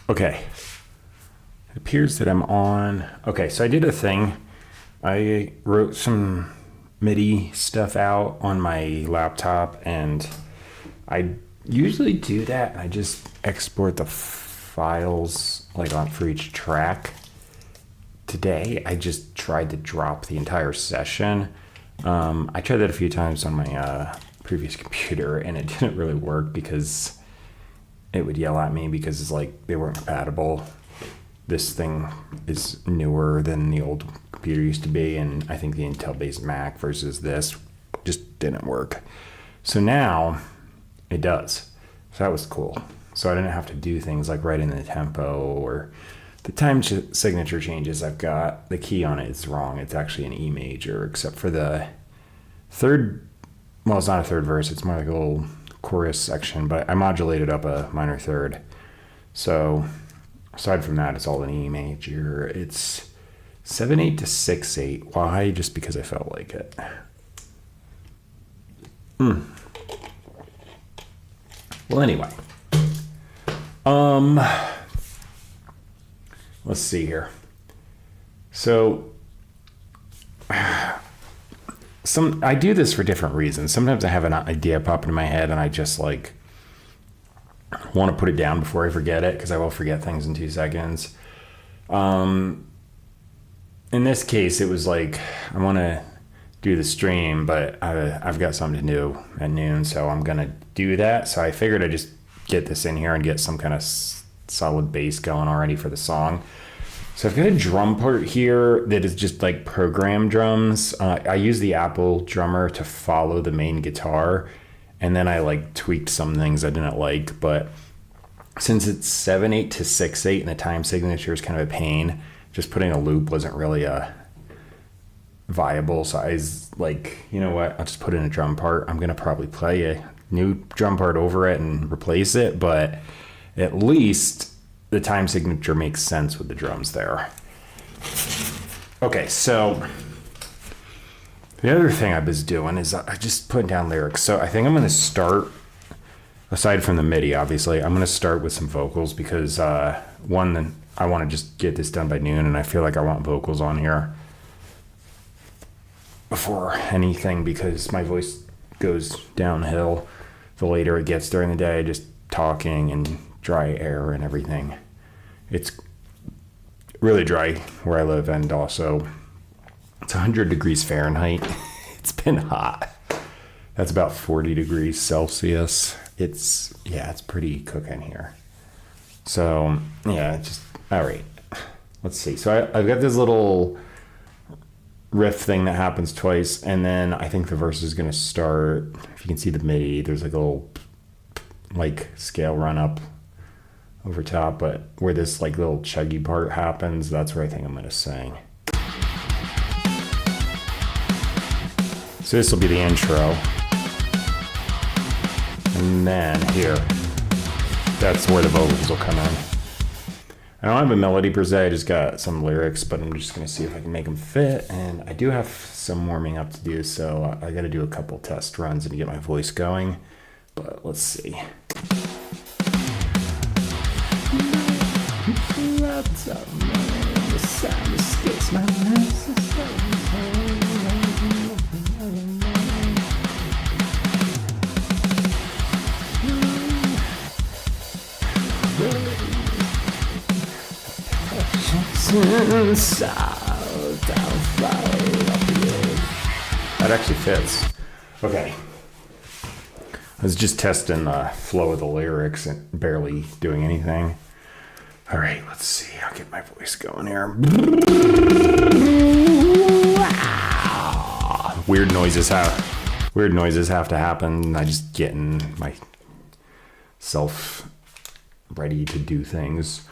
Okay. It appears that I'm on. Okay, so I did a thing. I wrote some MIDI stuff out on my laptop, and I usually do that. I just export the files like on for each track. Today, I just tried to drop the entire session. I tried that a few times on my previous computer, and it didn't really work because it would yell at me because it's like they weren't compatible. This thing is newer than the old computer used to be, and I think the Intel-based Mac versus this just didn't work. So now it does. So that was cool. So I didn't have to do things like writing the tempo or the time signature changes. I've got the key on it is wrong. It's actually an E major, except for the third. Well, it's not a third verse. It's more like a little chorus section, but I modulated up a minor third. So aside from that, it's all an E major. It's 7/8 to 6/8. Why? Just because I felt like it. Well, anyway. Let's see here. So I do this for different reasons. Sometimes I have an idea pop into my head and I just like want to put it down before I forget it, because I will forget things in 2 seconds. In this case, it was like I want to do the stream, but I've got something to do at noon, so I'm gonna do that. So I figured I'd just get this in here and get some kind of solid bass going already for the song. So I've got a drum part here that is just like program drums. I use the Apple drummer to follow the main guitar, and then I like tweaked some things I didn't like. But since it's 7/8 to 6/8 and the time signature is kind of a pain, just putting a loop wasn't really a viable. So I was like, you know what? I'll just put in a drum part. I'm gonna probably play a new drum part over it and replace it, but at least the time signature makes sense with the drums there. Okay, so the other thing I was doing is I just put down lyrics. So I think I'm going to start, aside from the MIDI, obviously, I'm going to start with some vocals because one, I want to just get this done by noon, and I feel like I want vocals on here before anything because my voice goes downhill the later it gets during the day, just talking and dry air and everything. It's really dry where I live, and also it's 100 degrees Fahrenheit. It's been hot. That's about 40 degrees Celsius. It's pretty cooking here. So yeah, just all right. Let's see. So I've got this little riff thing that happens twice, and then I think the verse is going to start. If you can see the MIDI, there's like a little like scale run up over top, but where this like little chuggy part happens, that's where I think I'm going to sing. So this will be the intro. And then here, that's where the vocals will come in. I don't have a melody per se, I just got some lyrics, but I'm just going to see if I can make them fit. And I do have some warming up to do, so I got to do a couple test runs and get my voice going. But let's see. That actually fits. Okay. I was just testing the flow of the lyrics and barely doing anything. All right, let's see. I'll get my voice going here. Weird noises have to happen. I just getting myself ready to do things.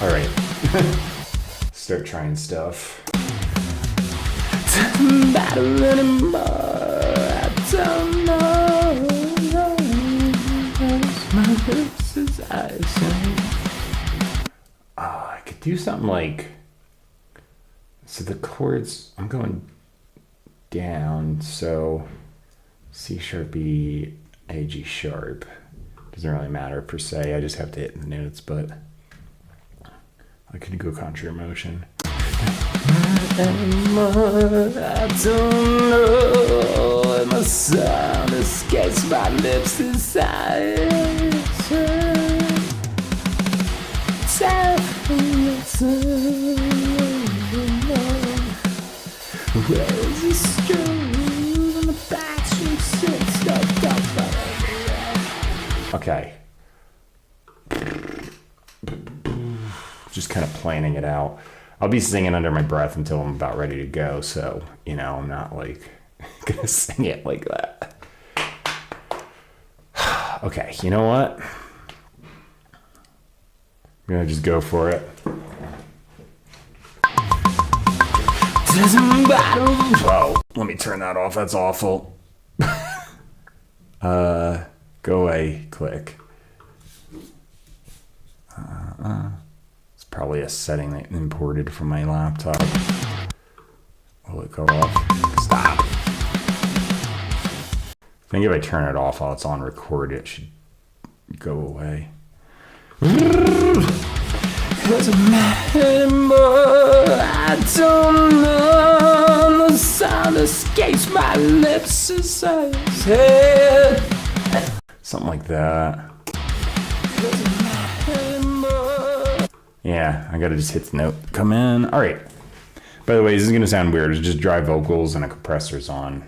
All right. Start trying stuff. Doesn't matter anymore. I don't know. My lips as I say. I could do something like. So the chords. I'm going down. So C sharp, E, A, G sharp. Doesn't really matter per se. I just have to hit the notes, but I could go contra motion. I don't know. My sound escapes my lips inside. Where's the string on the back? Okay. Just kind of planning it out. I'll be singing under my breath until I'm about ready to go, so, you know, I'm not, like, gonna sing it like that. Okay, you know what? I'm gonna just go for it. Doesn't matter. Whoa, let me turn that off. That's awful. Go away, click. It's probably a setting that imported from my laptop. Will it go off? Stop. I think if I turn it off while it's on record, it should go away. Doesn't matter anymore. I don't know. The sound escapes my lips as I say. Something like that. Yeah, I gotta just hit the note. Come in. All right. By the way, this is gonna sound weird. It's just dry vocals and a compressor's on.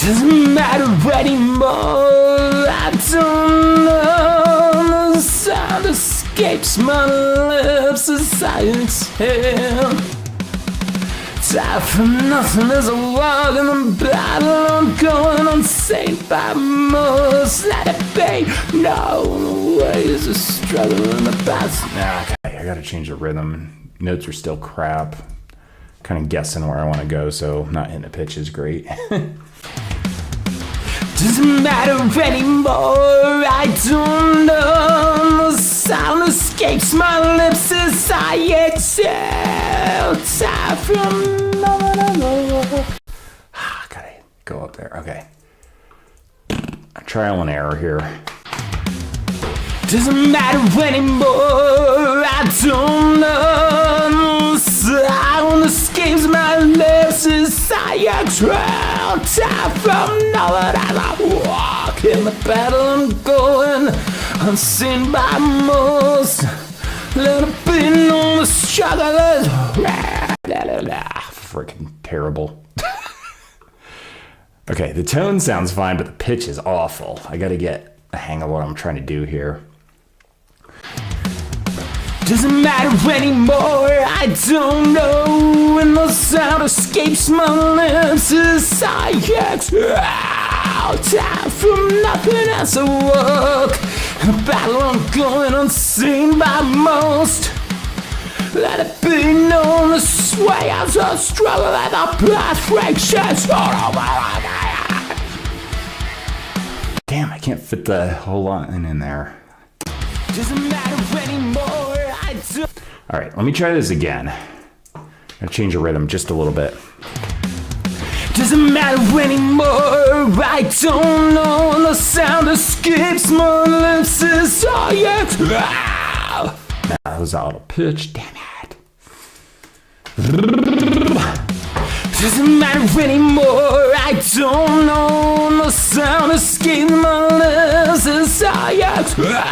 Doesn't matter anymore. I don't know. The sound escapes my lips as I exhale. Time for nothing as I walk in the battle. I'm going unsaved by most. Let it be. No ways of struggle in the past. Okay, I gotta change the rhythm. Notes are still crap. Kind of guessing where I want to go, so not hitting the pitch is great. Doesn't matter anymore. I don't know. The sound escapes my lips as I exhale. Time from gotta go up there. Okay. Trial and error here. Doesn't matter anymore. I don't know. The sound escapes my lips as I exhale. Time from nowhere as I walk in the battle. I'm going unseen by most. Let it be known the struggle is freaking terrible. Okay, the tone sounds fine, but the pitch is awful. I gotta get a hang of what I'm trying to do here. Doesn't matter anymore. I don't know when the sound escapes my lips as I exhale. Time from nothing as I walk in a battle. I'm going unseen by most. Let it be known the sway as I struggle at the blast fractions. Damn, I can't fit the whole line in there. Doesn't matter anymore. All right, let me try this again. I'll change the rhythm just a little bit. Doesn't matter anymore. I don't know. The sound escapes my lips as I exhale. That was out of pitch. Damn it. Doesn't matter anymore. I don't know. The sound escapes my lips as I exhale.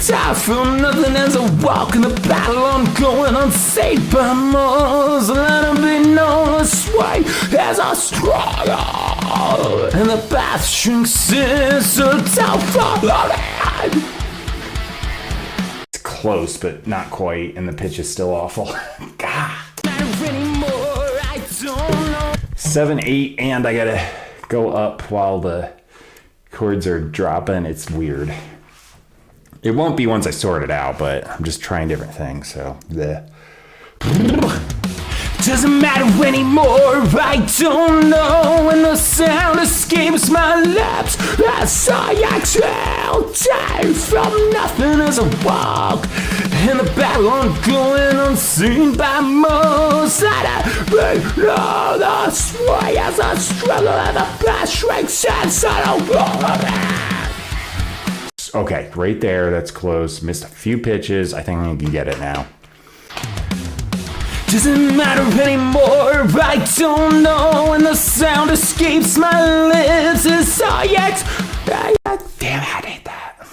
Time for nothing as I walk in the battle. I'm going unsaved by most. Let it be known this way as I struggle. And the path shrinks in so down for it's close, but not quite. And the pitch is still awful. God. 7, 8, and I gotta go up while the chords are dropping. It's weird. It won't be once I sort it out, but I'm just trying different things, so bleh. Doesn't matter anymore. I don't know when the sound escapes my lips as I exhale. I'll die from nothing as I walk in the battle ongoing, unseen by most. I know the sway as I struggle and the past shrinks and I don't. Okay, right there, that's close. Missed a few pitches. I think I can get it now. Doesn't matter anymore, I don't know when the sound escapes my lips. It's all yet. Damn, I hate that.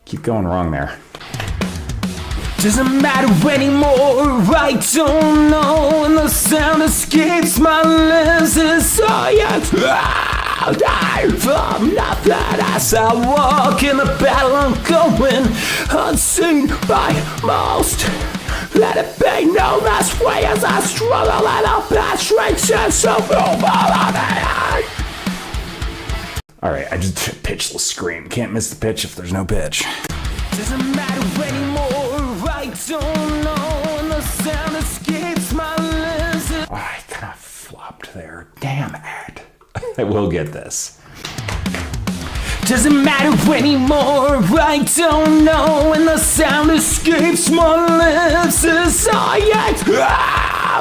Keep going wrong there. Doesn't matter anymore, I don't know when the sound escapes my lips. It's all yet. I'll die from nothing as I walk in the battle ongoing, unseen by most. Let it be known this way as I struggle and the past shrinks and so Alright, I just pitched the scream. Can't miss the pitch if there's no pitch. Doesn't matter anymore, I don't know when the sound escapes my lips. Oh, I kind of flopped there. Damn it. I will get this. Doesn't matter anymore, I don't know when the sound escapes my lips. It's all yet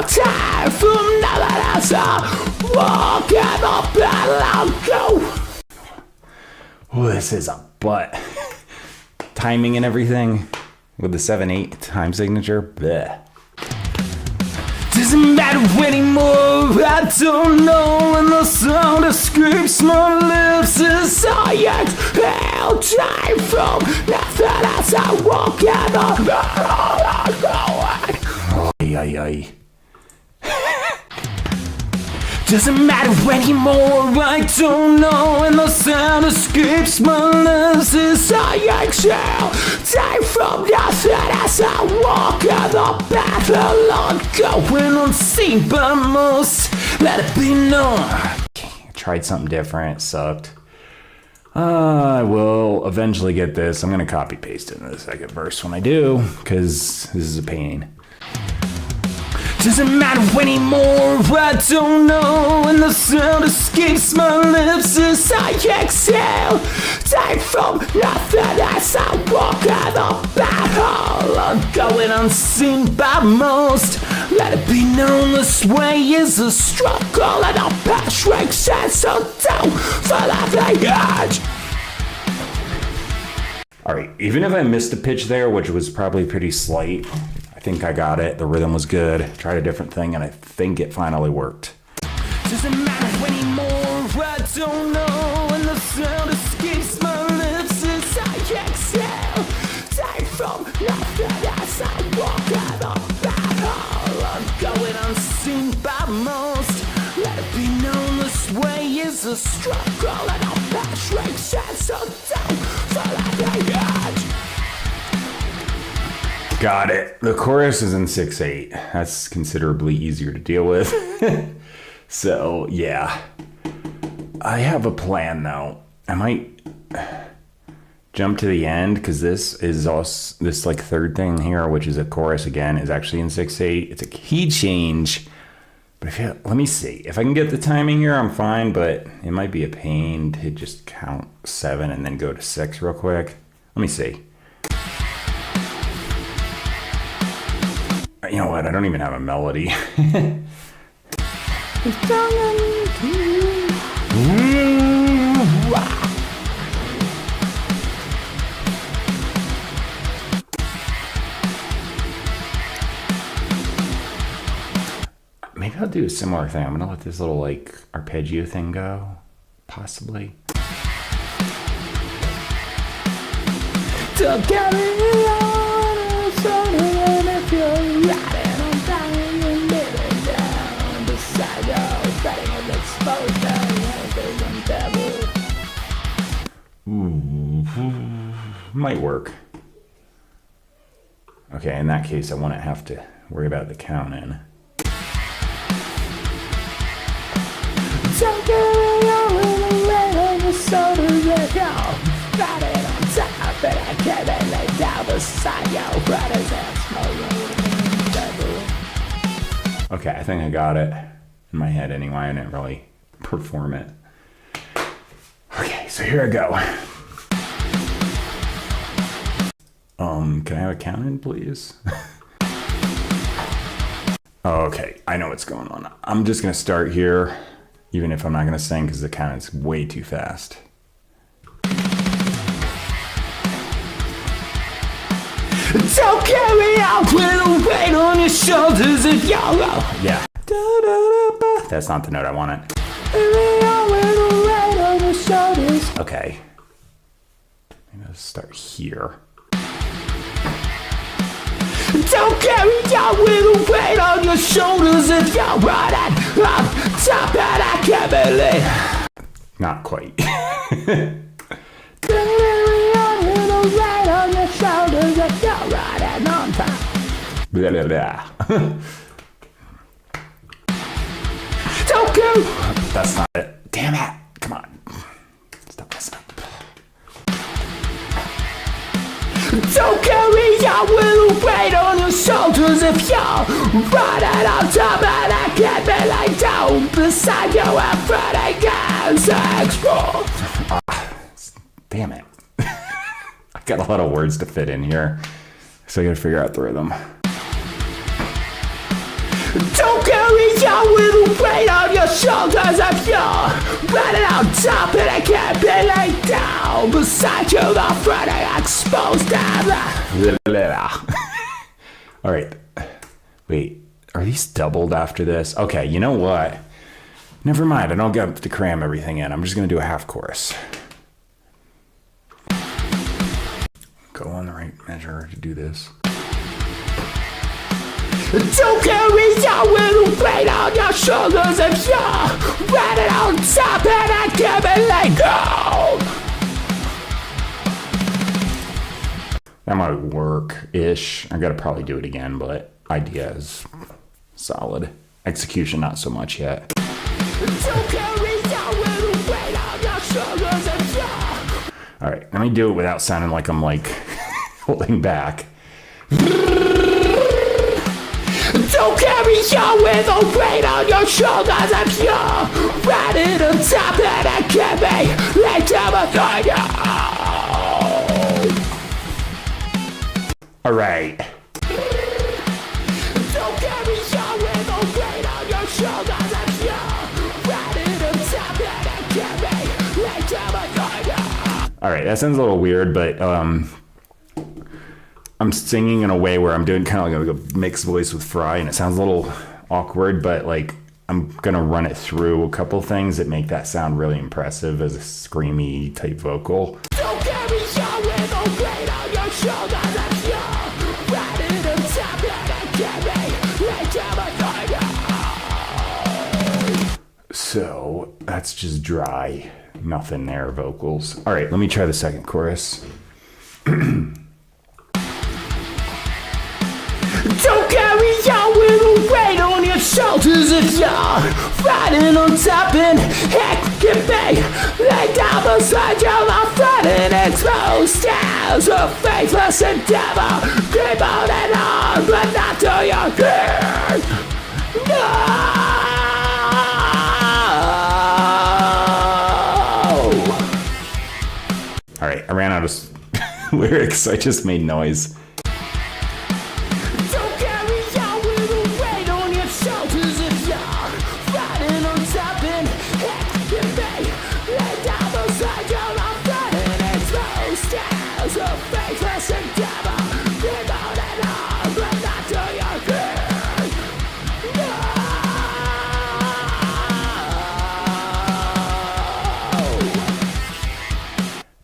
time from nothing as I walk in the battle I'll go. Oh, this is a butt. Timing and everything with the 7/8 time signature. Blech. Doesn't matter anymore, I don't know when the sound escapes my lips. It's all yet hell time from nothing as I walk in the battle. Ay, ay, ay. Doesn't matter anymore, I don't know when the sound escapes my lips. It's I exhale, time from nothing as I walk in the battle ongoing, unseen by most. Let it be known. I tried something different, it sucked. I will eventually get this. I'm gonna copy paste it in the second verse when I do, because this is a pain. Doesn't matter anymore, I don't know when the sound escapes my lips as I exhale. Time from nothing as I walk in the battle, I'm going unseen by most. Let it be known this way is a struggle and our past shrinks and so don't fall off the edge. Alright, even if I missed a pitch there, which was probably pretty slight, I think I got it. The rhythm was good. Tried a different thing, and I think it finally worked. Doesn't matter anymore. I don't know when the sound escapes my lips as I exhale. Time from nothing as I walk in the battle. I'm going unseen by most. Let it be known this way is a struggle, and our past shrinks and so don't fall off the edge. Got it. The chorus is in 6/8. That's considerably easier to deal with. So, yeah. I have a plan, though. I might jump to the end, because this is also, this like third thing here, which is a chorus again, is actually in 6/8. It's a key change. But let me see. If I can get the timing here, I'm fine, but it might be a pain to just count 7 and then go to 6 real quick. Let me see. You know what? I don't even have a melody. Maybe I'll do a similar thing. I'm gonna let this little like arpeggio thing go, possibly. Don't get me on, so if you're riding on time, you're living down beside you, betting with exposure, might work. Okay, in that case, I won't have to worry about the count in. Don't get me on the way on the soda, got it on top, and I can't lay down beside you, but as okay, I think I got it in my head anyway. I didn't really perform it. Okay, so here I go. Can I have a count in, please? Okay, I know what's going on. I'm just gonna start here, even if I'm not gonna sing because the count is way too fast. Don't carry out with a weight on your shoulders if y'all go. Yeah. That's not the note I wanted. Okay. I'm gonna start here. Don't carry your little weight on your shoulders if you're running up top and I can't believe. Not quite. Carry your little weight on your shoulders if you're running on top. Blah, blah, blah. Don't go. That's not it. Damn it. Come on. Stop messing up. Don't carry your little weight on your shoulders if you're running on top and I can't be laid down beside you and Freddy gets explode. Damn it. I got a lot of words to fit in here, so I gotta figure out the rhythm. Don't carry your little weight on your shoulders if you're running on top and I can't be laid down beside you, the Freddy exposed down. All right. Wait, are these doubled after this? Okay, you know what? Never mind, I don't get to cram everything in. I'm just gonna do a half chorus. Go on the right measure to do this. Don't carry your little weight on your shoulders if you're running on top and I can't be let go. That might work-ish. I gotta probably do it again, but idea is solid. Execution, not so much yet. Don't carry your little weight on your shoulders if you're... All right, let me do it without sounding like I'm like holding back. Don't carry your little weight on your shoulders if you're running on top and I can't be let down behind you. All right. Don't carry your little weight on your shoulders if you're running on top and I can't be let down behind you. All right, that sounds a little weird, but I'm singing in a way where I'm doing kind of like a mixed voice with Fry, and it sounds a little awkward, but like I'm gonna run it through a couple things that make that sound really impressive as a screamy type vocal. Don't carry your little weight on your shoulders if you're running on top and I can't be let down behind you. So that's just dry, nothing there vocals. All right, let me try the second chorus. Don't carry your little weight on your shoulders if you're riding on top and heck can be laid down beside you, my friend, and exposed as a faithless endeavor. Keep on and on, but not till you're here. No! All right, I ran out of lyrics. I just made noise.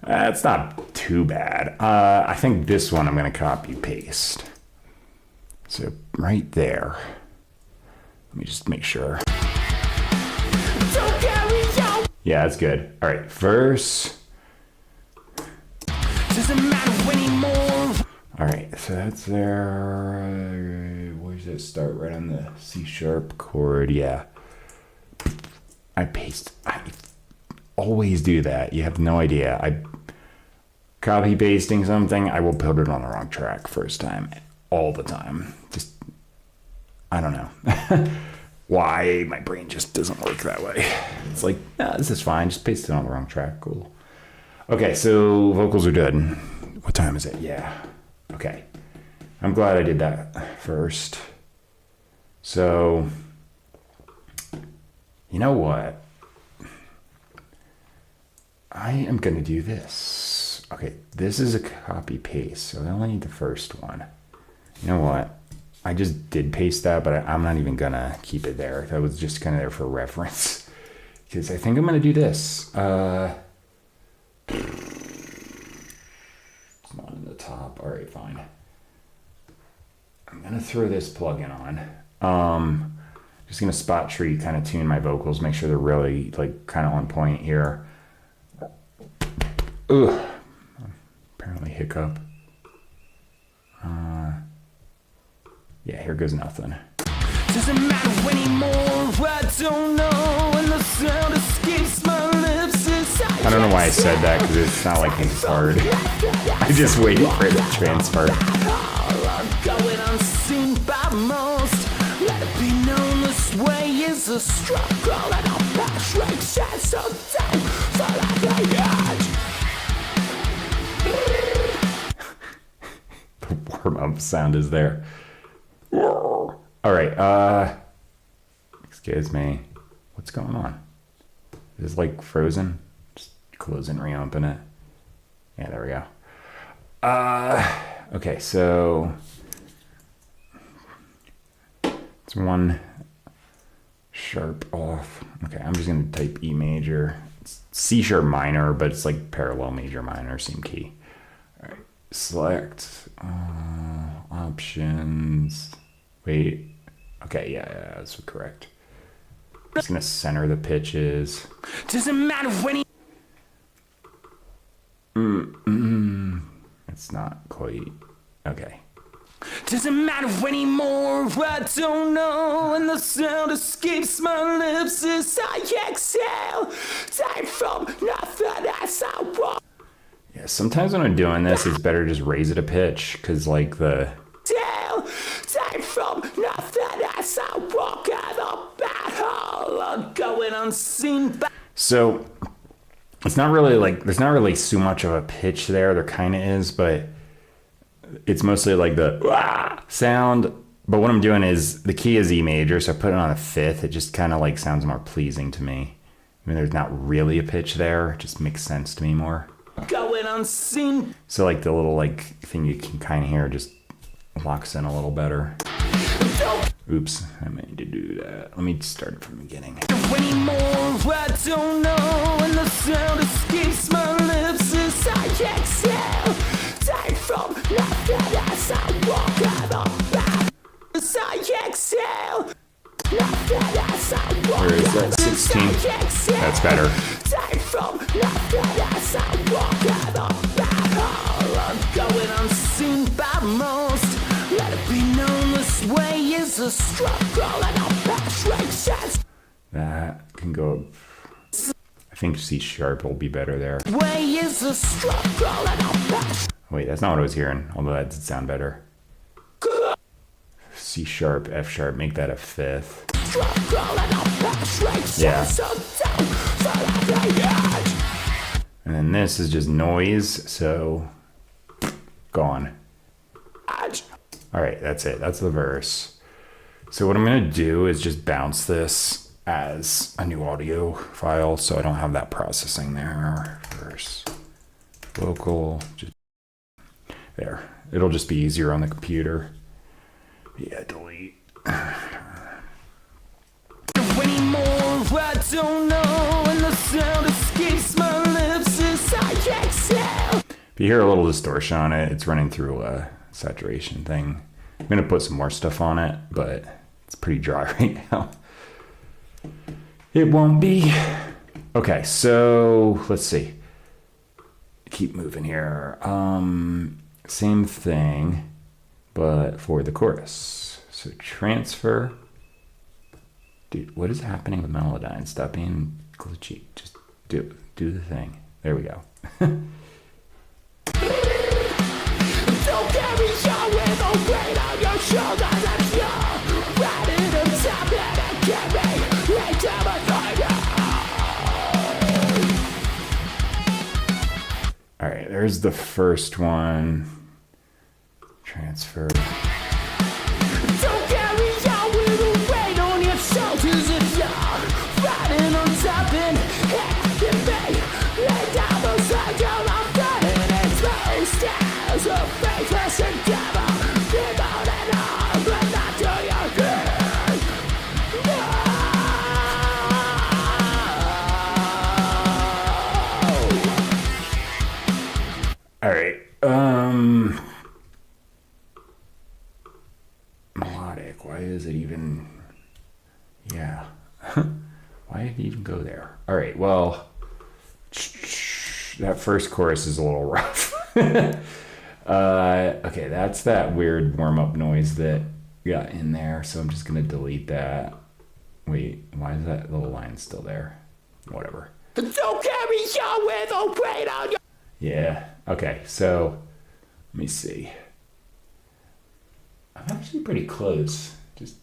It's not too bad. I think this one I'm going to copy paste. So right there. Let me just make sure. Yeah, that's good. All right, verse. Doesn't matter anymore. All right, so that's there. Where does it start? Right on the C sharp chord. Yeah. I always do that. You have no idea. I copy pasting something, I will put it on the wrong track first time, all the time. Just, I don't know why my brain just doesn't work that way. It's like, nah, this is fine, just paste it on the wrong track. Cool. Okay, so vocals are done. What time is it? Yeah. Okay. I'm glad I did that first. So, you know what? I am going to do this. Okay, this is a copy paste, so I only need the first one. You know what? I just did paste that, but I'm not even going to keep it there. That was just kind of there for reference. Because I think I'm going to do this. It's not in the top. All right, fine. I'm going to throw this plugin on. Just going to spot treat, kind of tune my vocals, make sure they're really like kind of on point here. Ugh. Apparently hiccup. Yeah, here goes nothing. Doesn't matter anymore, I don't know when the sound escapes my lips. I don't know why I said that, because it's not like it's hard. I just waited for it to transfer. Going unseen by most. Let it be known this way is a struggle, and I'll pass right chance so down for like a edge. The warm-up sound is there. All right, excuse me. What's going on? Is it like frozen? Just close and reopen it. Yeah, there we go. Okay, so it's one sharp off. Okay, I'm just gonna type E major. It's C sharp minor, but it's like parallel major minor, same key. All right, select options. Wait. Okay, yeah, that's correct. I'm just gonna center the pitches. Doesn't matter when It's not quite okay. doesn't matter anymore, I don't know when the sound escapes my lips as I exhale. Time from nothing as I walk Yeah, sometimes when I'm doing this, it's better to just raise it a pitch, because like the down. Time from nothing as I walk out of battle. I'm going unseen by so it's not really like there's not really so much of a pitch there. There kind of is, but it's mostly like the wah sound. But what I'm doing is the key is E major, so I put it on a fifth. It just kind of like sounds more pleasing to me. I mean, there's not really a pitch there. It just makes sense to me more. going unseen. So like the little like thing you can kind of hear just locks in a little better. Oops, I meant to do that. Let me start it from the beginning. Anymore, I don't know when the sound escapes my lips as I exhale. Time from nothing as I walk out of battle. As I exhale. Nothing as I walk Where is that? out as 16. I exhale. That's better. Time from nothing as I walk out of battle. I'm going unseen by most. Let it be known this way is a struggle, and I'll pass right chance. That can go. I think C sharp will be better there. Way is a struggle, and I'll pass. Wait, that's not what I was hearing. Although that did sound better. C sharp, F sharp, make that a fifth. Struggle, and I'll pass right Yeah. chance so down for like a edge. And then this is just noise, so gone. Edge. All right, that's it. That's the verse. So what I'm gonna do is just bounce this as a new audio file, so I don't have that processing there. Verse, vocal, just there. It'll just be easier on the computer. Yeah, delete. Anymore, I don't know when the sound escapes my lips as I exhale. If you hear a little distortion on it, it's running through a saturation thing. I'm gonna put some more stuff on it, but it's pretty dry right now. It won't be. Okay, so let's see. Keep moving here. Same thing, but for the chorus. So transfer. Dude, what is happening with Melodyne? Stop being glitchy. Just do the thing. There we go. Don't carry your with a weight on your shoulders and you're ready to tap it and carry like All right, there's the first one. Transfer. Don't carry your little weight on your shoulders if you're riding on top and hacking me. Lay down beside you, I'm running exposed as a faithless endeavor. Devoted all, but not to your good. No. All right. Melodic. Why is it even? Yeah. Why did it even go there? All right. Well, that first chorus is a little rough. Okay, that's that weird warm-up noise that got in there. So I'm just gonna delete that. Wait, why is that little line still there? Whatever. Don't carry your little weight on your. Yeah. Okay. So let me see. I'm actually pretty close. Just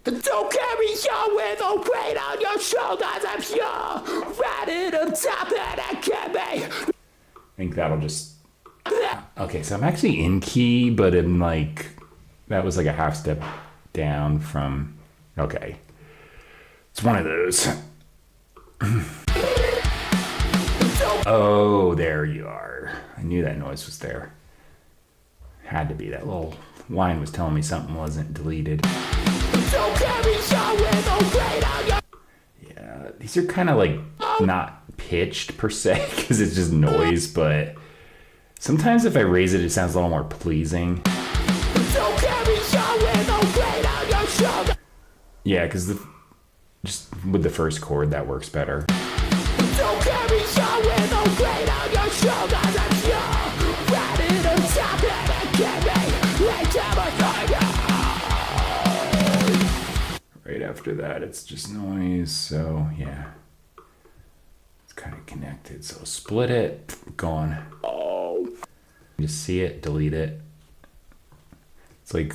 Don't carry your little weight on your shoulders if you're riding on top of that can be. I think that'll just. Okay, so I'm actually in key, but in like that was like a half step down from. Okay, it's one of those. Oh, there you are. I knew that noise was there. Had to be. That little line was telling me something wasn't deleted. Don't carry your little weight on your. Yeah, these are kind of like not pitched per se because it's just noise, but sometimes if I raise it, it sounds a little more pleasing. Don't carry your little weight on your shoulder. Yeah, because just with the first chord, that works better. Don't carry your little weight on your shoulders if you're riding on top of that can be. Like Right after that, it's just noise. So yeah, it's kind of connected. So split it, gone. oh, Just see it, delete it. It's like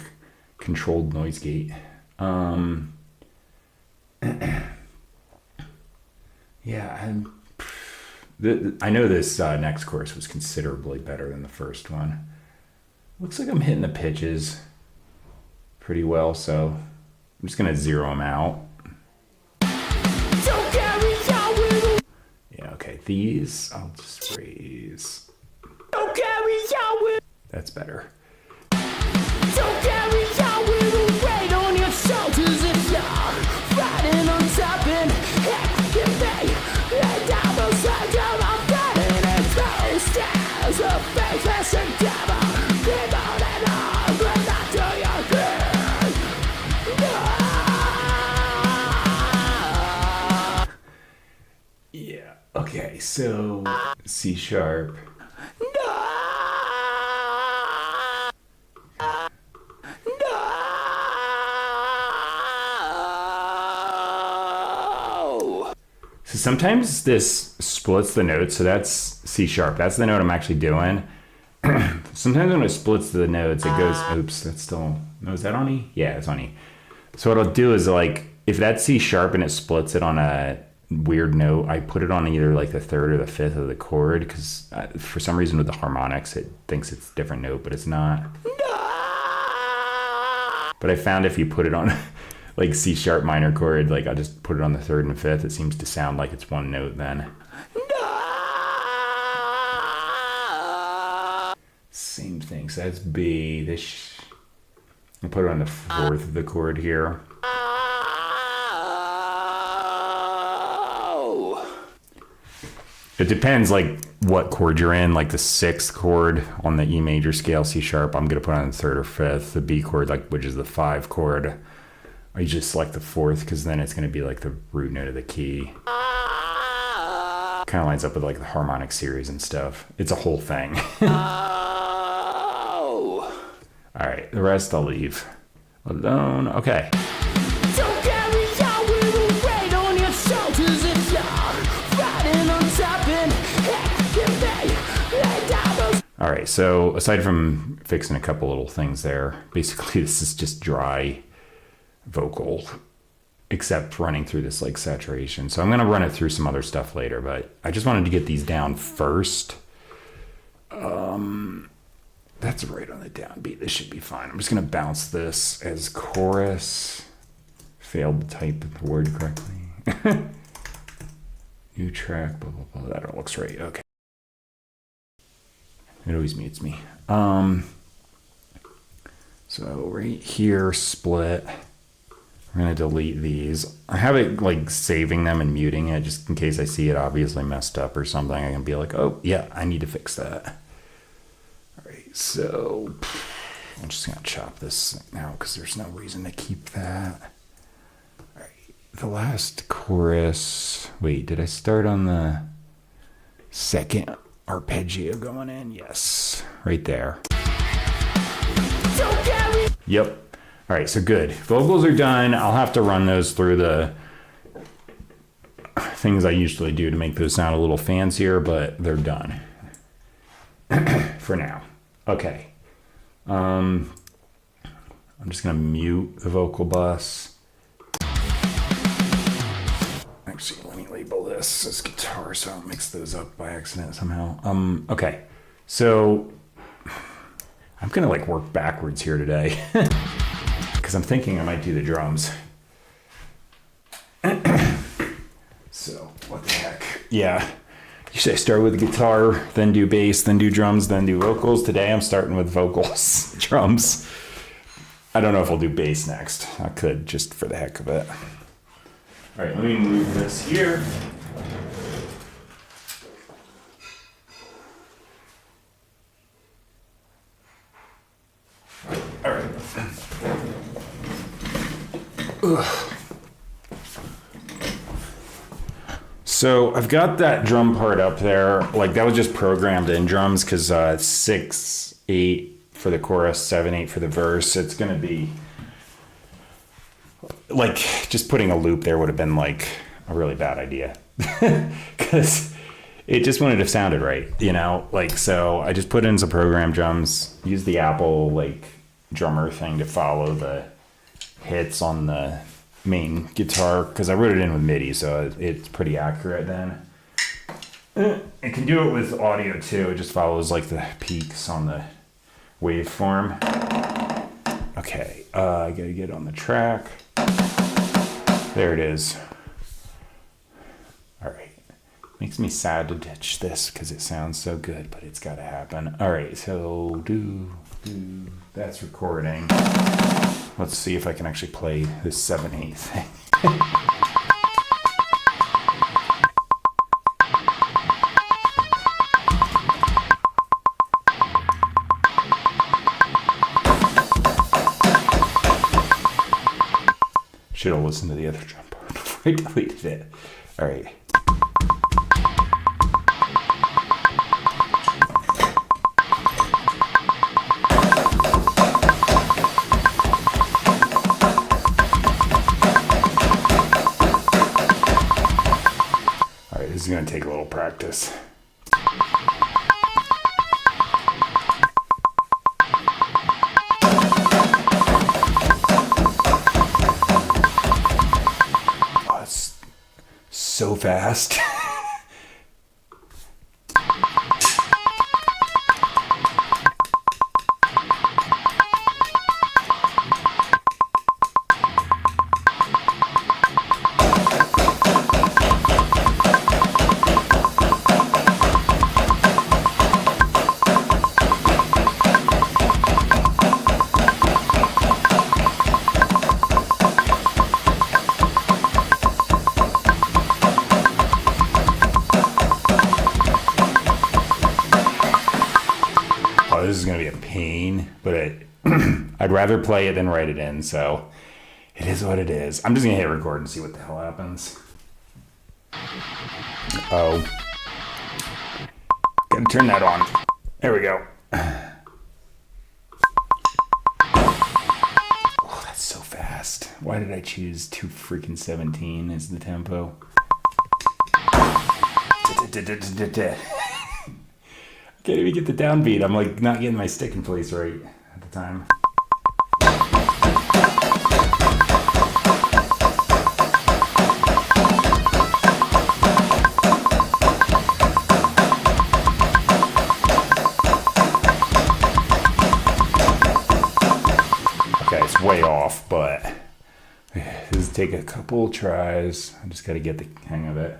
controlled noise gate. Yeah, I know this next chorus was considerably better than the first one. Looks like I'm hitting the pitches pretty well, so I'm just gonna zero them out. don't carry your little. Yeah, okay, these I'll just raise. Don't carry your little. That's better. Don't carry your little weight on your shoulders if you're riding on top and hacking me. Lay down beside you, I'm running exposed as a faithless endeavor. Devoted all, but not to your good. No. Yeah, okay, so C sharp. No. So sometimes this splits the notes, so that's C sharp. That's the note I'm actually doing. Sometimes when it splits the notes, it goes, oops, that's still, no, is that on E? Yeah, it's on E. So what I'll do is like, if that's C sharp and it splits it on a weird note, I put it on either like the third or the fifth of the chord, because for some reason with the harmonics, it thinks it's a different note, but it's not. But I found if you put it on like C sharp minor chord, like I just put it on the third and fifth, it seems to sound like it's one note then. Same thing, so that's B. I'll put it on the fourth of the chord here. It depends like what chord you're in, like the sixth chord on the E major scale, C sharp, I'm gonna put on the third or fifth. The B chord, like which is the 5 chord, I just select the fourth because then it's gonna be like the root note of the key. Kind of lines up with like the harmonic series and stuff. It's a whole thing. All right, the rest I'll leave alone. Okay. Don't carry your little weight on your shoulders if you're riding on top and hacking me. Lay down those. All right, so aside from fixing a couple little things there, basically this is just dry vocal, except running through this like saturation. So I'm gonna run it through some other stuff later, but I just wanted to get these down first. That's right on the downbeat. This should be fine. I'm just going to bounce this as chorus. Failed to type the word correctly. New track, blah, blah, blah. That all looks right. Okay. It always mutes me. So right here, split. I'm going to delete these. I have it like saving them and muting it just in case I see it obviously messed up or something. I can be like, oh, yeah, I need to fix that. All right, so I'm just going to chop this now because there's no reason to keep that. All right, the last chorus. Wait, did I start on the second arpeggio going in? Yes, right there. Yep. All right, so good. Vocals are done. I'll have to run those through the things I usually do to make those sound a little fancier, but they're done for now. Okay. I'm just going to mute the vocal bus. Actually, let me label this as guitar so I don't mix those up by accident somehow. Okay, so I'm going to like work backwards here today. Because I'm thinking I might do the drums. So, what the heck? Yeah. Usually I start with the guitar, then do bass, then do drums, then do vocals. Today I'm starting with vocals, drums. I don't know if I'll do bass next. I could, just for the heck of it. All right, let me move this here. All right. Ugh. So I've got that drum part up there. Like that was just programmed in drums because 6/8 for the chorus, 7/8 for the verse. It's gonna be like just putting a loop there would have been like a really bad idea because it just wouldn't have sounded right, you know. Like so, I just put in some programmed drums. Use the Apple like drummer thing to follow the hits on the main guitar because I wrote it in with MIDI, so it's pretty accurate then. It can do it with audio too. It just follows like the peaks on the waveform. Okay, I gotta get on the track. There it is. All right, makes me sad to ditch this because it sounds so good, but it's gotta happen. All right, so that's recording. Let's see if I can actually play this 7/8 thing. Should have listened to the other drum part before I deleted it. All right. This is going to take a little practice. Oh, it's so fast. This is going to be a pain, but I'd rather play it than write it in, so it is what it is. I'm just going to hit record and see what the hell happens. Oh. Gotta turn that on. There we go. Oh, that's so fast. Why did I choose 2:17 as the tempo? Can't even get the downbeat. I'm like not getting my stick in place right at the time. way off, but this is take a couple tries. I just got to get the hang of it.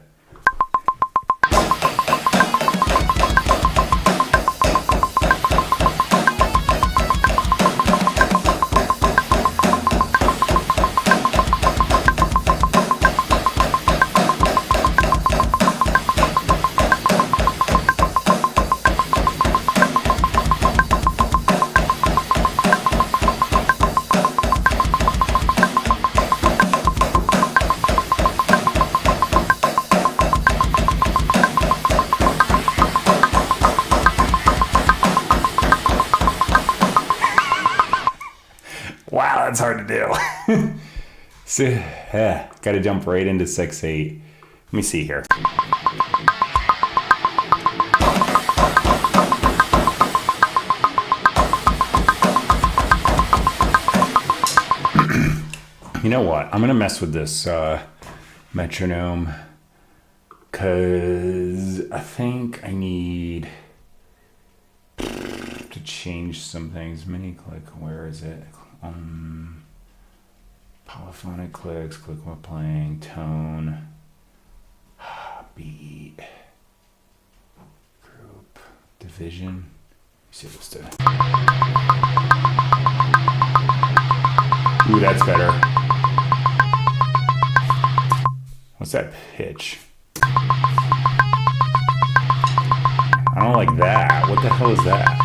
Wow, that's hard to do. So, got to jump right into 6/8. Let me see here. You know what? I'm going to mess with this metronome because I think I need to change some things. Mini click, where is it? Polyphonic clicks, click while playing, tone, beat, group, division. See what's to. Ooh, that's better. What's that pitch? I don't like that. What the hell is that?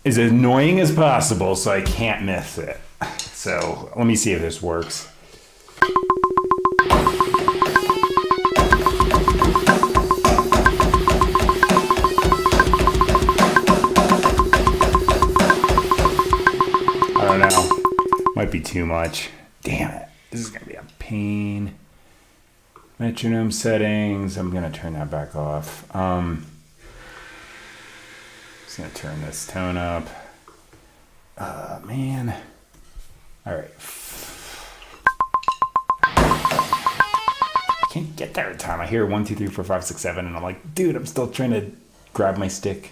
As annoying as possible so I can't miss it. So let me see if this works. I don't know. Might be too much. Damn it. This is gonna be a pain. Metronome settings. I'm gonna turn that back off. Just gonna turn this tone up. Man. All right. I can't get there in time. I hear 1, 2, 3, 4, 5, 6, 7, and I'm like, dude, I'm still trying to grab my stick.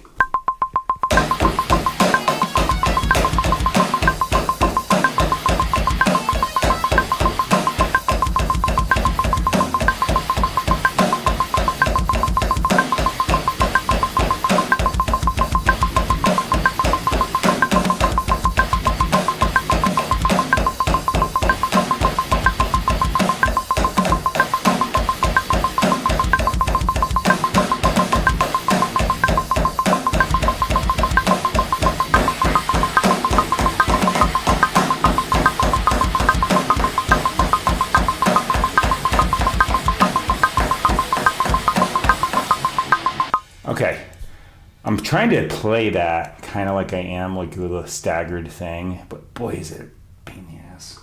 Okay, I'm trying to play that kind of like I am, like a little staggered thing, but boy, is it a pain in the ass.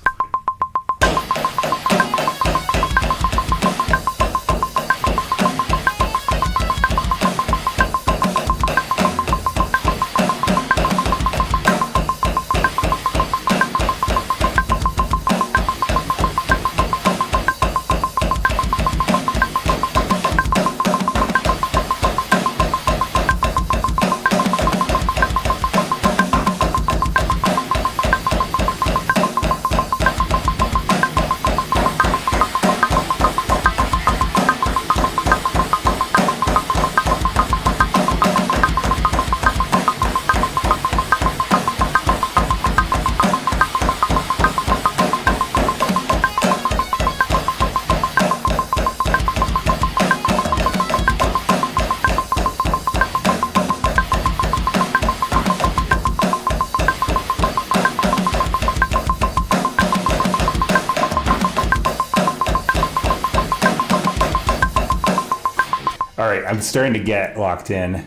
All right, I'm starting to get locked in.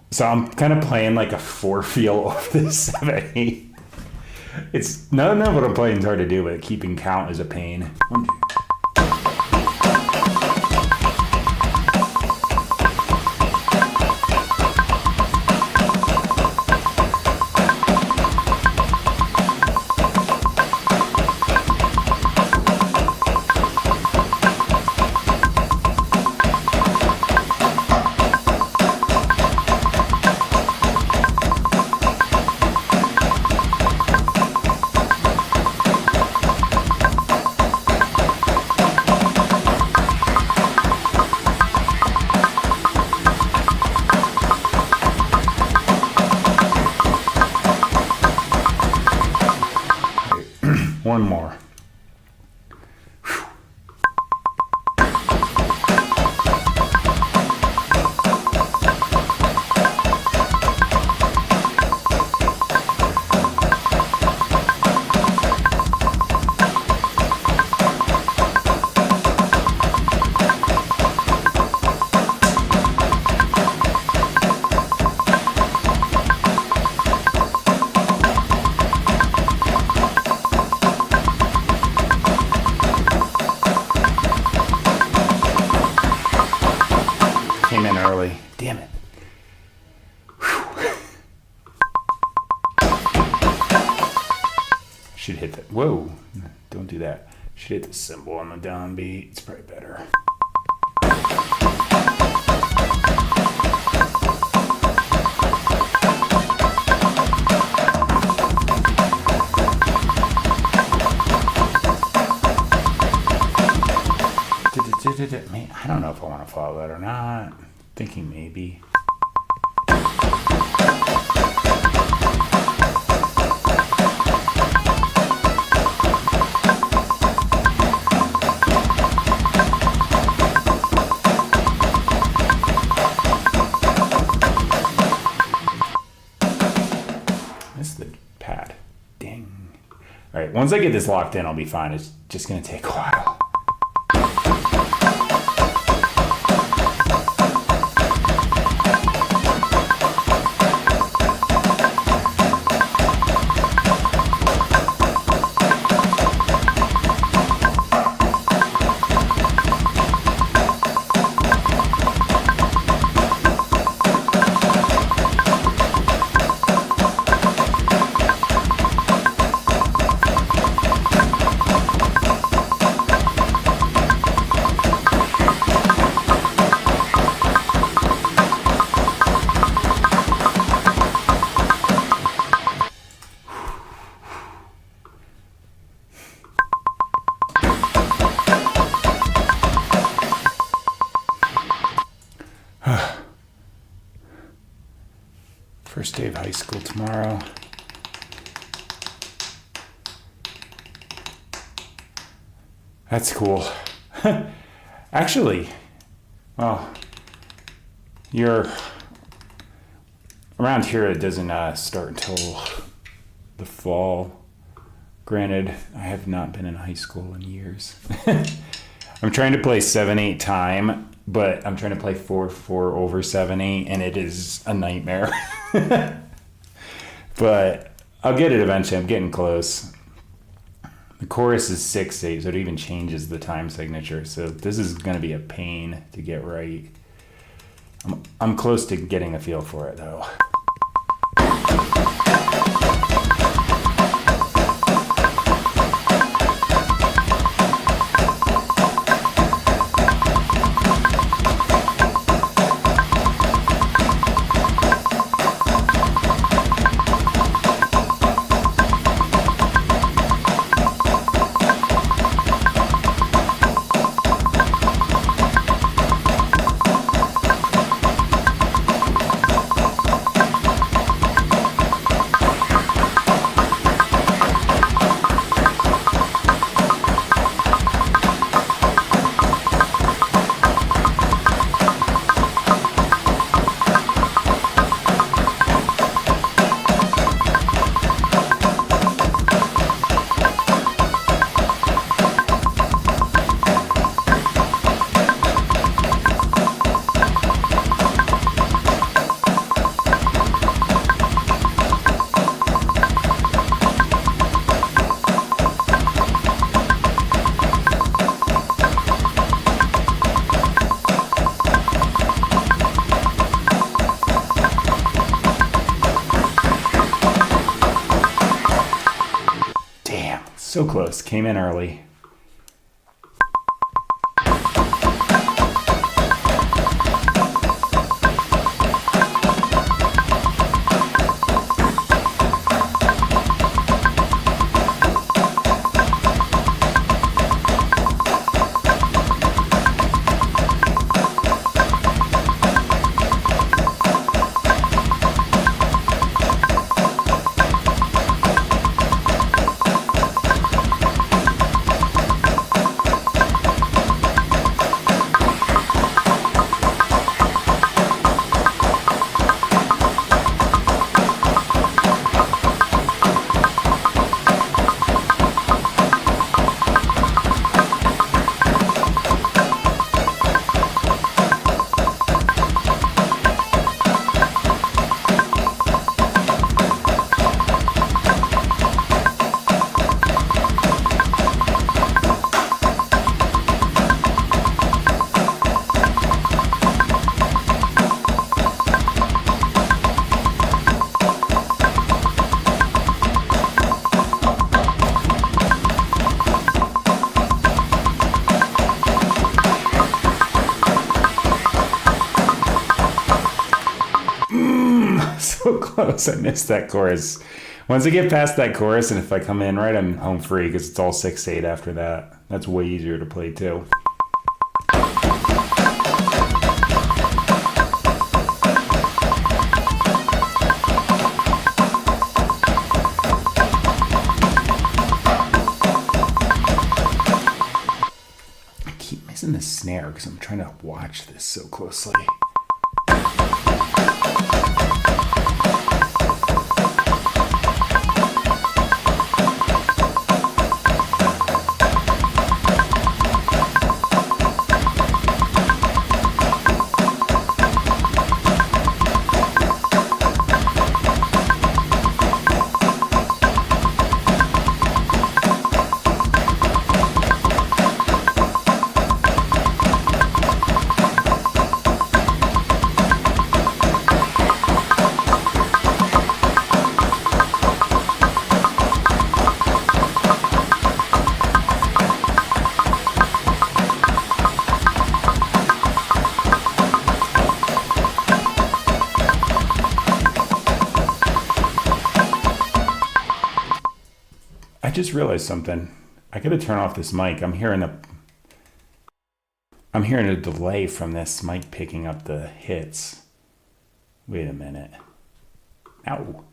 So I'm kind of playing like a 4 feel of this 7/8. It's none of what I'm playing is hard to do, but keeping count is a pain. 1, 2. early. Damn it. Should hit the, whoa, don't do that. Should hit the cymbal on the downbeat. It's probably better. Man, I don't know if I want to follow that or not. Thinking maybe. This is the pad. Ding. All right, once I get this locked in, I'll be fine. It's just going to take a while. First day of high school tomorrow. That's cool. Actually, well, you're around here. It doesn't start until the fall. Granted, I have not been in high school in years. I'm trying to play 7/8 time, but I'm trying to play 4/4 over 7/8, and it is a nightmare. But I'll get it eventually. I'm getting close. The chorus is 6/8, so it even changes the time signature. So this is going to be a pain to get right. I'm close to getting a feel for it, though. So close. Came in early. close. I missed that chorus. Once I get past that chorus, and if I come in right, I'm home free because it's all 6/8 after that. That's way easier to play too. I keep missing the snare because I'm trying to watch this so closely. I just realized something. I gotta turn off this mic. I'm hearing a delay from this mic picking up the hits. Wait a minute. Ow.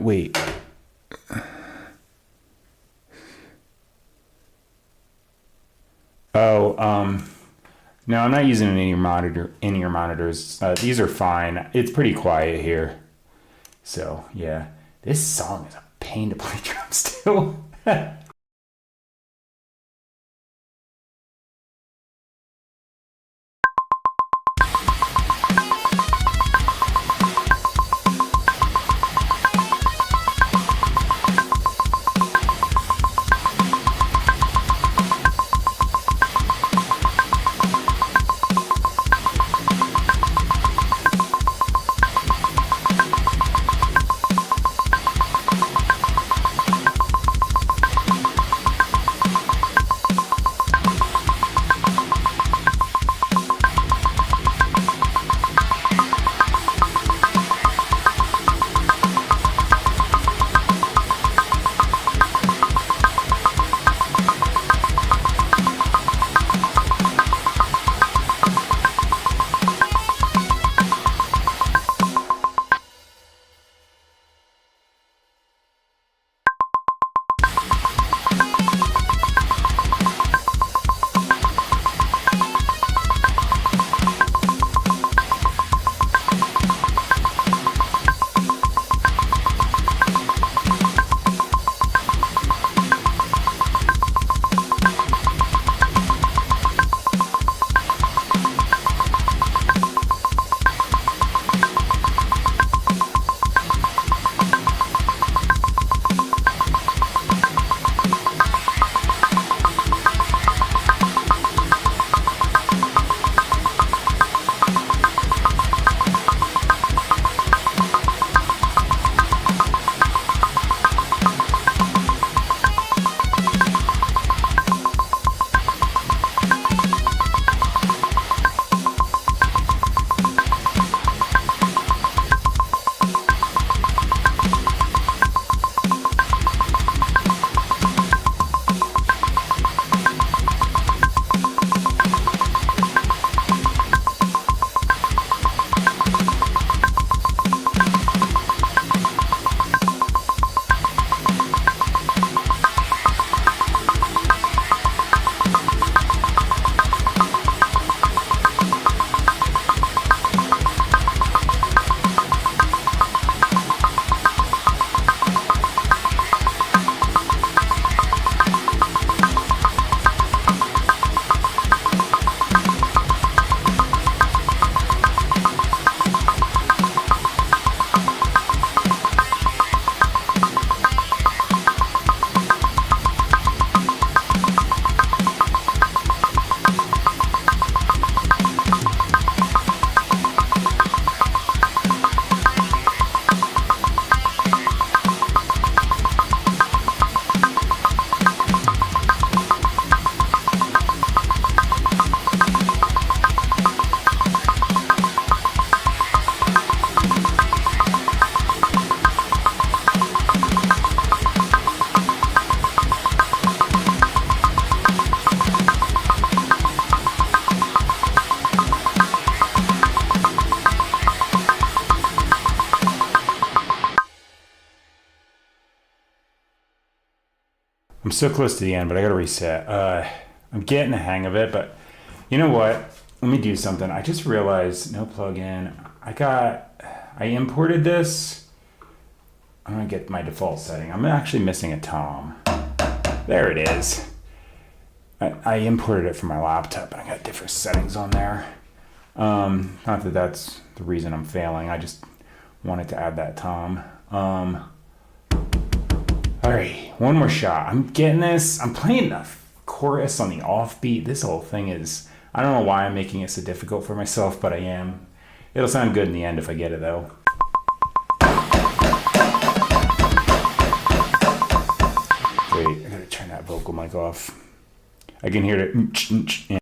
Wait. Oh, no, I'm not using an in-ear monitors. These are fine. It's pretty quiet here. So, yeah. This song is a pain to play drums to. I'm so close to the end, but I gotta reset. I'm getting the hang of it, but you know what? Let me do something. I just realized no plugin. I imported this. I'm gonna get my default setting. I'm actually missing a tom. There it is. I imported it from my laptop and I got different settings on there. Not that that's the reason I'm failing. I just wanted to add that tom. All right, one more shot. I'm getting this. I'm playing the chorus on the offbeat. This whole thing is, I don't know why I'm making it so difficult for myself, but I am. It'll sound good in the end if I get it though. Wait, I gotta turn that vocal mic off. I can hear it.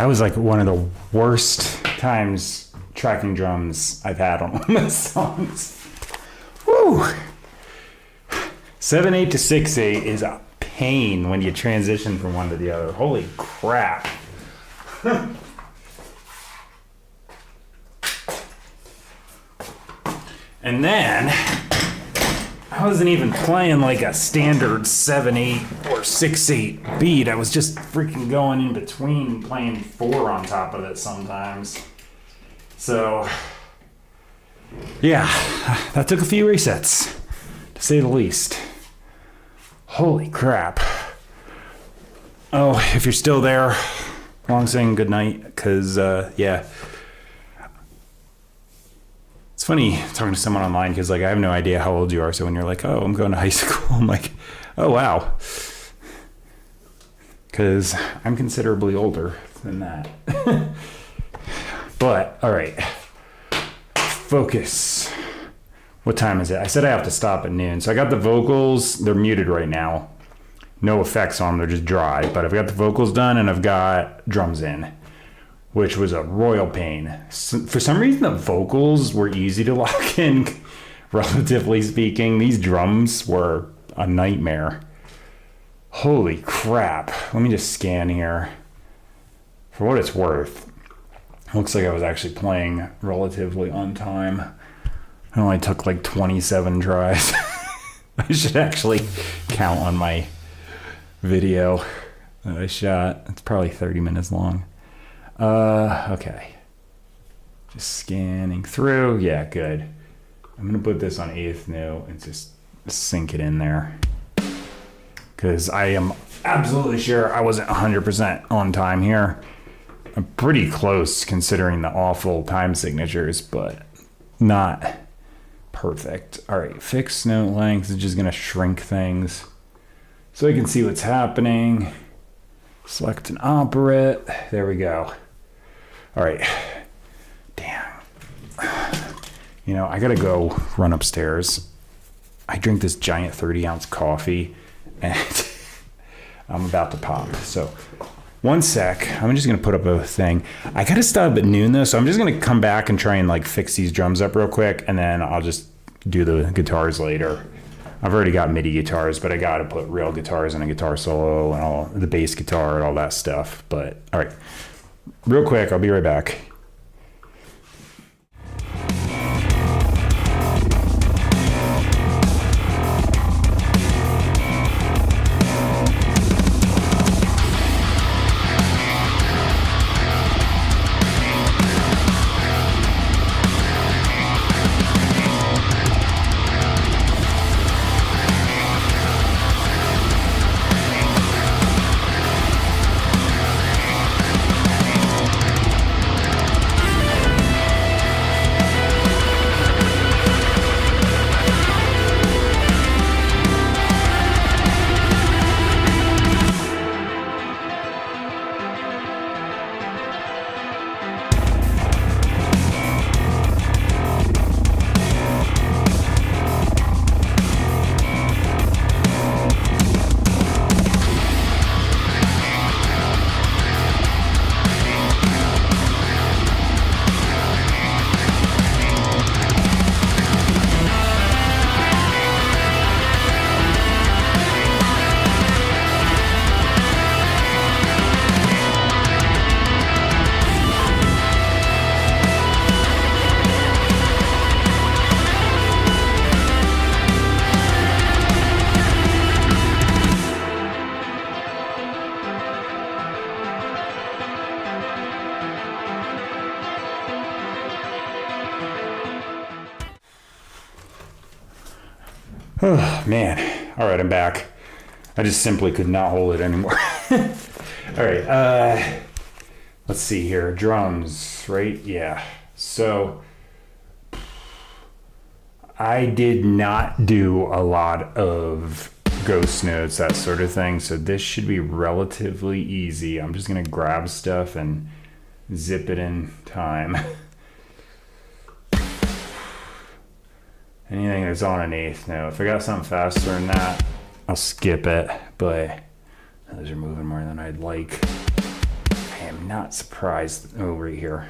was like one of the worst times tracking drums I've had on one of the songs. Woo! 7/8 to 6/8 is a pain when you transition from one to the other. Holy crap. And then I wasn't even playing like a standard 7/8 or 6/8 beat. I was just freaking going in between, playing 4 on top of it sometimes. So, yeah, that took a few resets, to say the least. Holy crap. Oh, if you're still there, long saying goodnight, because, yeah. It's funny talking to someone online, because, like, I have no idea how old you are, so when you're like, oh, I'm going to high school, I'm like, oh, wow. Because I'm considerably older than that. But, all right. Focus. What time is it? I said I have to stop at noon. So I got the vocals. They're muted right now. No effects on them. They're just dry. But I've got the vocals done and I've got drums in, which was a royal pain. So for some reason, the vocals were easy to lock in, relatively speaking. These drums were a nightmare. Holy crap. Let me just scan here. For what it's worth, looks like I was actually playing relatively on time. It only took like 27 tries. I should actually count on my video that I shot. It's probably 30 minutes long. Okay. Just scanning through. Yeah, good. I'm going to put this on 8th note and just sink it in there. Because I am absolutely sure I wasn't 100% on time here. I'm pretty close considering the awful time signatures, but not perfect. All right, fixed note length is just going to shrink things so I can see what's happening. Select an operate. There we go. All right. Damn. You know, I got to go run upstairs. I drink this giant 30-ounce coffee, and I'm about to pop. So, one sec. I'm just going to put up a thing. I got to stop at noon, though, so I'm just going to come back and try and, like, fix these drums up real quick, and then I'll just do the guitars later. I've already got MIDI guitars, but I got to put real guitars in a guitar solo and all the bass guitar and all that stuff. But, all right. Real quick, I'll be right back. Oh, man. All right, I'm back. I just simply could not hold it anymore. All right. Let's see here. Drums, right? Yeah. So I did not do a lot of ghost notes, that sort of thing. So this should be relatively easy. I'm just going to grab stuff and zip it in time. Anything that's on an 8th note. If I got something faster than that, I'll skip it. But those are moving more than I'd like. I am not surprised over here.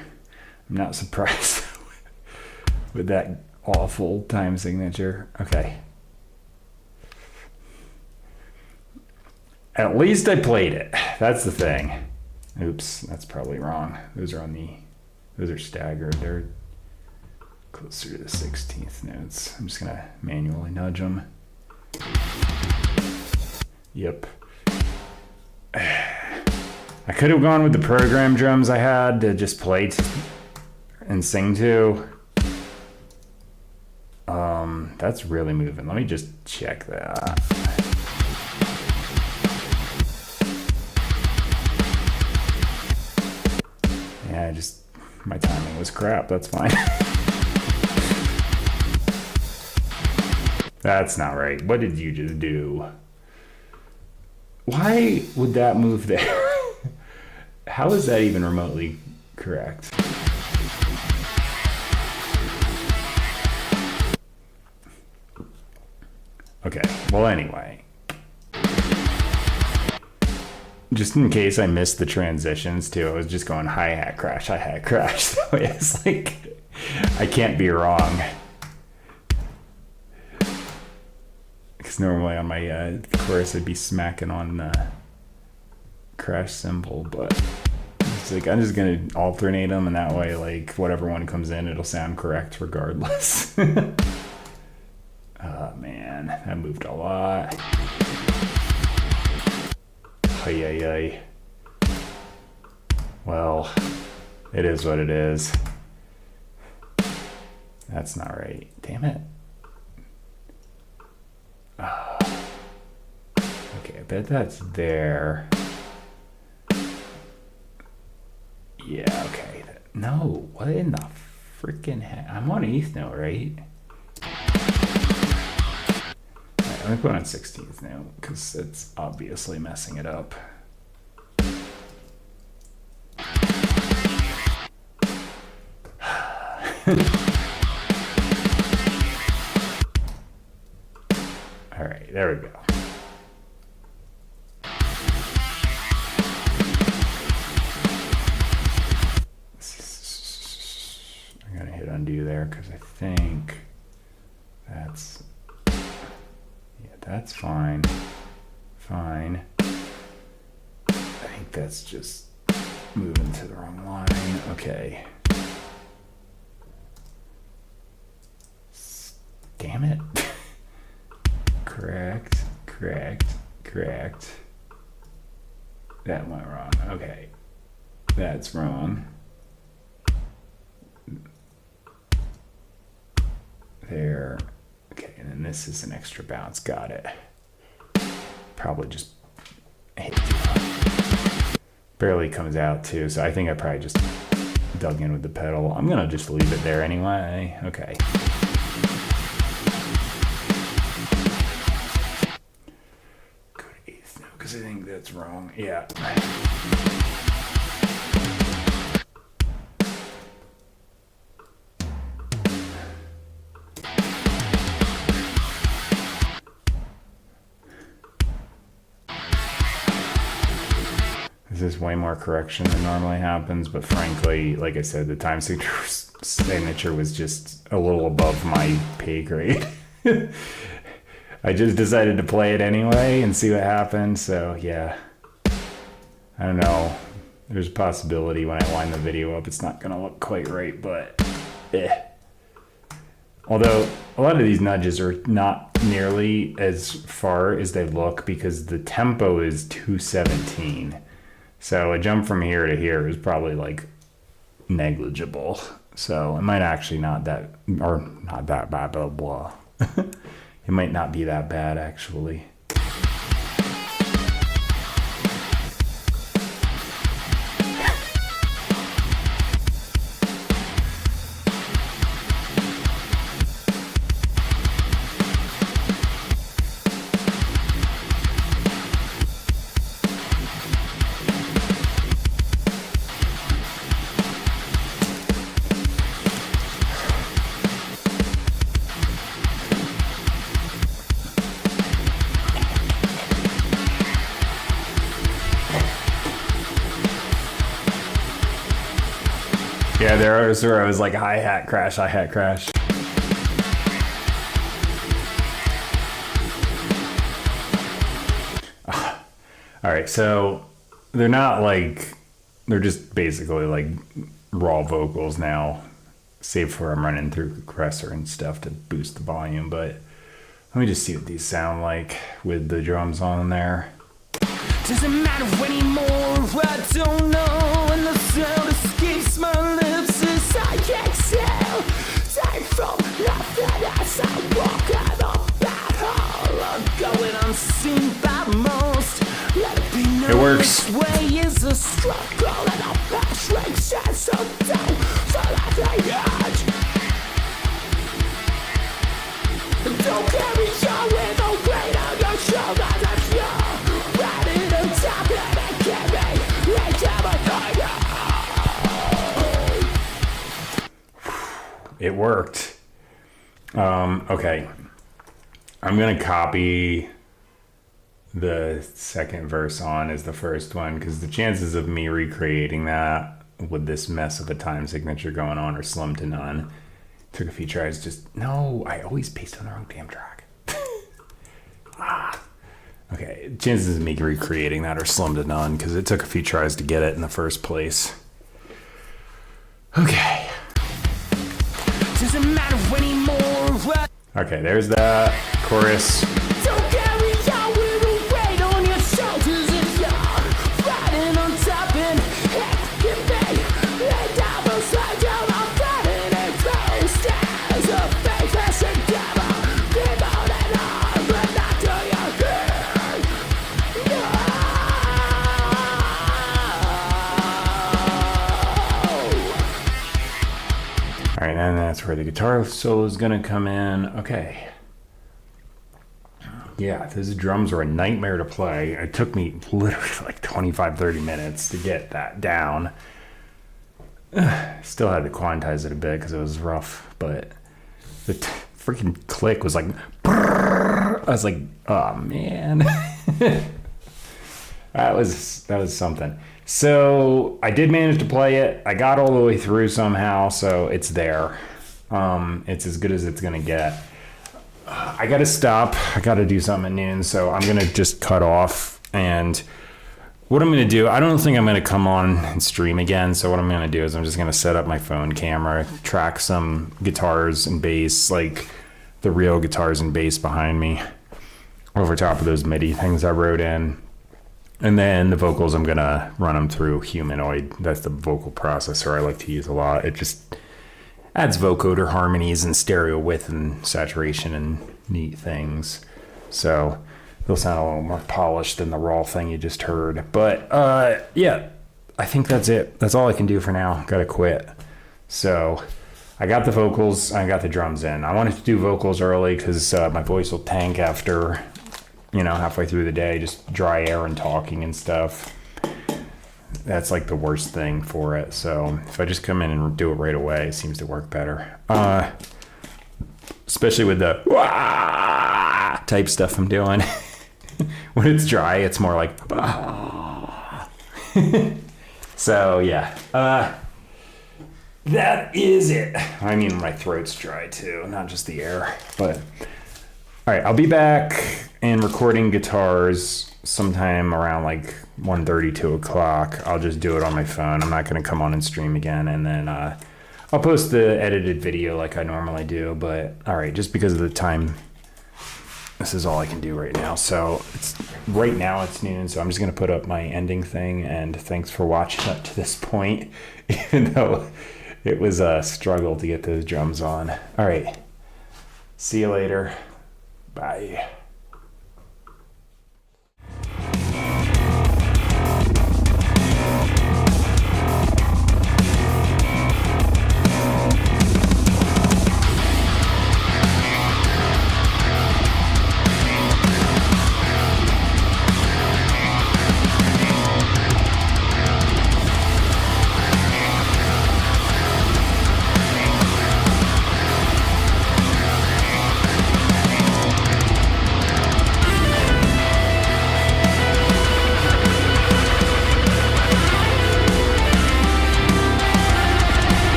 I'm not surprised with that awful time signature. Okay. At least I played it. That's the thing. Oops, that's probably wrong. Those are staggered. They're closer to the 16th notes. I'm just gonna manually nudge them. Yep. I could have gone with the program drums I had to just play and sing to. That's really moving. Let me just check that. Yeah, my timing was crap. That's fine. That's not right. What did you just do? Why would that move there? How is that even remotely correct? Okay, well anyway. Just in case I missed the transitions too, I was just going hi-hat crash, hi-hat crash. So it's like, I can't be wrong. Because normally on my chorus I'd be smacking on the crash cymbal, but it's like I'm just gonna alternate them, and that way, like, whatever one comes in, it'll sound correct regardless. Oh man, that moved a lot. Ay, ay, ay. Well, it is what it is. That's not right. Damn it. Okay, I bet that's there. Yeah, okay. No, what in the freaking heck? I'm on 8th note, right? Alright, I'm going on 16th now, because it's obviously messing it up. Alright, there we go. I'm gonna hit undo there because I think that's, yeah, that's fine. Fine. I think that's just moving to the wrong line. Okay. Damn it. Correct, correct, correct. That went wrong. Okay. That's wrong. There. Okay, and then this is an extra bounce. Got it. Probably just hit too hard. Barely comes out too, so I think I probably just dug in with the pedal. I'm gonna just leave it there anyway. Okay. Go to 8th now, because I think that's wrong. Yeah. This is way more correction than normally happens, but frankly, like I said, the time signature was just a little above my pay grade. I just decided to play it anyway and see what happened, so yeah. I don't know. There's a possibility when I line the video up it's not gonna look quite right, but eh. Although a lot of these nudges are not nearly as far as they look because the tempo is 217. So a jump from here to here is probably like negligible. So it might actually not that, or not that bad, blah, blah. It might not be that bad actually. there was where I was like hi-hat crash, hi-hat crash. All right, so they're not like, they're just basically like raw vocals now, save for I'm running through the compressor and stuff to boost the volume. But let me just see what these sound like with the drums on there. Doesn't matter anymore, I don't know, and the sound escapes my lips as I exhale. Time from nothing as I walk out of that hall. I'm going unseen by most. Let it be known It works. this way is a struggle, and I'll pass right chance of down for that edge. Don't carry on with the weight on your shoulders as you're riding on top of the carry right down. It worked. Okay. I'm going to copy the second verse on as the first one, because the chances of me recreating that with this mess of a time signature going on are slim to none. Took a few tries. No, I always paste on the wrong damn track. Okay, chances of me recreating that are slim to none, because it took a few tries to get it in the first place. Okay. Doesn't matter anymore. Okay, there's that chorus. Don't carry on with the weight on your shoulders as you're riding on top and it can be laid down beside you. I'm riding and close as a faithless endeavor. Keep on and on, but not till you're here. All right, and that's where the guitar solo is gonna come in. Okay. Yeah, those drums were a nightmare to play. It took me literally like 25, 30 minutes to get that down. Still had to quantize it a bit because it was rough, but the freaking click was like, brrr. I was like, oh man. That was something. So I did manage to play it. I got all the way through somehow, so it's there. It's as good as it's gonna get. I gotta stop. I gotta do something at noon, so I'm gonna just cut off. And what I'm gonna do, I don't think I'm gonna come on and stream again. So what I'm gonna do is I'm just gonna set up my phone camera, track some guitars and bass, like the real guitars and bass behind me, over top of those MIDI things I wrote in. And then the vocals, I'm gonna run them through Humanoid. That's the vocal processor I like to use a lot. It just adds vocoder harmonies and stereo width and saturation and neat things. So they'll sound a little more polished than the raw thing you just heard. But yeah, I think that's it. That's all I can do for now. Gotta quit. So I got the vocals, I got the drums in. I wanted to do vocals early because my voice will tank after, halfway through the day, just dry air and talking and stuff. That's like the worst thing for it. So if I just come in and do it right away, it seems to work better. Especially with the wah type stuff I'm doing. When it's dry, it's more like So yeah, that is it. I mean, my throat's dry too, not just the air. But all right, I'll be back and recording guitars sometime around like 1:30, 2 o'clock. I'll just do it on my phone. I'm not going to come on and stream again. And then I'll post the edited video like I normally do. But all right, just because of the time, this is all I can do right now. So right now it's noon. So I'm just going to put up my ending thing. And thanks for watching up to this point, even though it was a struggle to get those drums on. All right. See you later. Bye.